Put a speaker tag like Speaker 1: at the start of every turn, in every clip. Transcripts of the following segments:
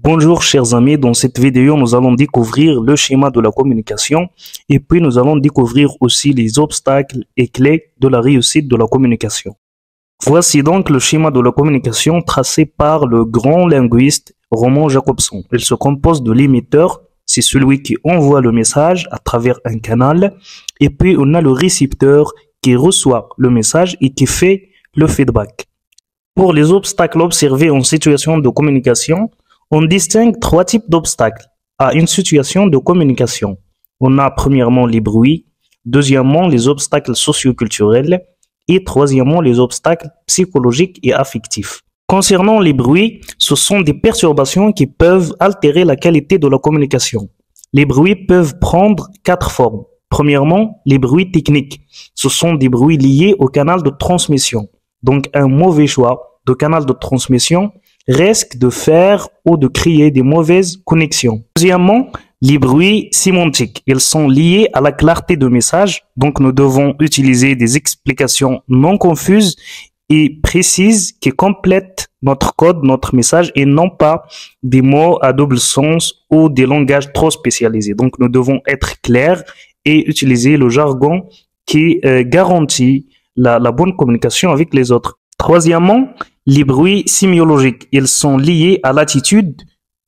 Speaker 1: Bonjour chers amis, dans cette vidéo nous allons découvrir le schéma de la communication et puis nous allons découvrir aussi les obstacles et clés de la réussite de la communication. Voici donc le schéma de la communication tracé par le grand linguiste Roman Jakobson. Il se compose de l'émetteur, c'est celui qui envoie le message à travers un canal, et puis on a le récepteur qui reçoit le message et qui fait le feedback. Pour les obstacles observés en situation de communication, on distingue trois types d'obstacles à une situation de communication. On a premièrement les bruits, deuxièmement les obstacles socioculturels et troisièmement les obstacles psychologiques et affectifs. Concernant les bruits, ce sont des perturbations qui peuvent altérer la qualité de la communication. Les bruits peuvent prendre quatre formes. Premièrement, les bruits techniques. Ce sont des bruits liés au canal de transmission. Donc un mauvais choix de canal de transmission risque de faire ou de créer des mauvaises connexions. Deuxièmement, les bruits sémantiques. Ils sont liés à la clarté de message, donc nous devons utiliser des explications non confuses et précises qui complètent notre code, notre message, et non pas des mots à double sens ou des langages trop spécialisés. Donc nous devons être clairs et utiliser le jargon qui garantit la bonne communication avec les autres. Troisièmement, les bruits sémiologiques, ils sont liés à l'attitude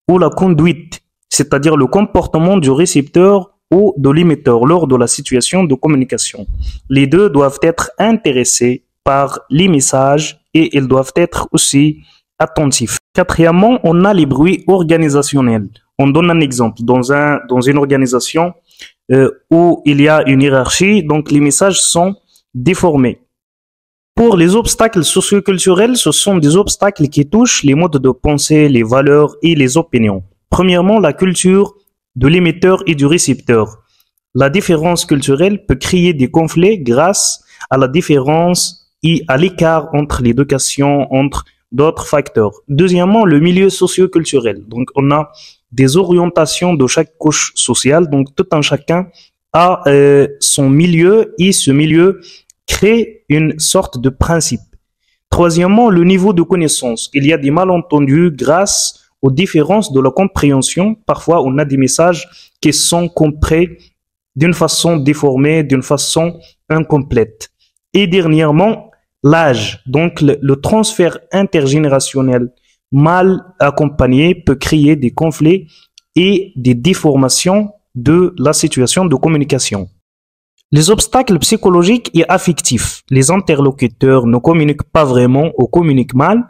Speaker 1: ou la conduite, c'est-à-dire le comportement du récepteur ou de l'émetteur lors de la situation de communication. Les deux doivent être intéressés par les messages et ils doivent être aussi attentifs. Quatrièmement, on a les bruits organisationnels. On donne un exemple. Dans une organisation où il y a une hiérarchie, donc les messages sont déformés. Pour les obstacles socioculturels, ce sont des obstacles qui touchent les modes de pensée, les valeurs et les opinions. Premièrement, la culture de l'émetteur et du récepteur. La différence culturelle peut créer des conflits grâce à la différence et à l'écart entre l'éducation, entre d'autres facteurs. Deuxièmement, le milieu socioculturel. Donc, on a des orientations de chaque couche sociale. Donc, tout un chacun a son milieu et ce milieu crée une sorte de principe. Troisièmement, le niveau de connaissance. Il y a des malentendus grâce aux différences de la compréhension. Parfois, on a des messages qui sont compris d'une façon déformée, d'une façon incomplète. Et dernièrement, l'âge. Donc, le transfert intergénérationnel mal accompagné peut créer des conflits et des déformations de la situation de communication. Les obstacles psychologiques et affectifs. Les interlocuteurs ne communiquent pas vraiment ou communiquent mal.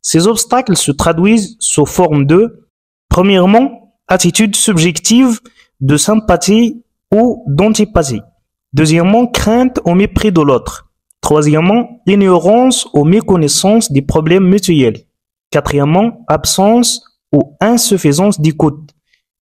Speaker 1: Ces obstacles se traduisent sous forme de, premièrement, attitude subjective de sympathie ou d'antipathie. Deuxièmement, crainte au mépris de l'autre. Troisièmement, ignorance ou méconnaissance des problèmes mutuels. Quatrièmement, absence ou insuffisance d'écoute.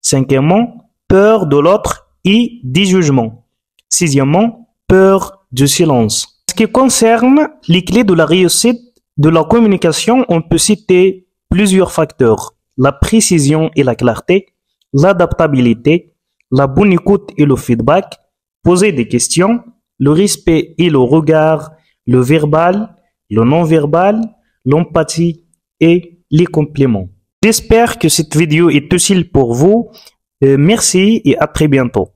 Speaker 1: Cinquièmement, peur de l'autre et des jugements. Sixièmement, peur du silence. En ce qui concerne les clés de la réussite de la communication, on peut citer plusieurs facteurs. La précision et la clarté, l'adaptabilité, la bonne écoute et le feedback, poser des questions, le respect et le regard, le verbal, le non-verbal, l'empathie et les compléments. J'espère que cette vidéo est utile pour vous. Merci et à très bientôt.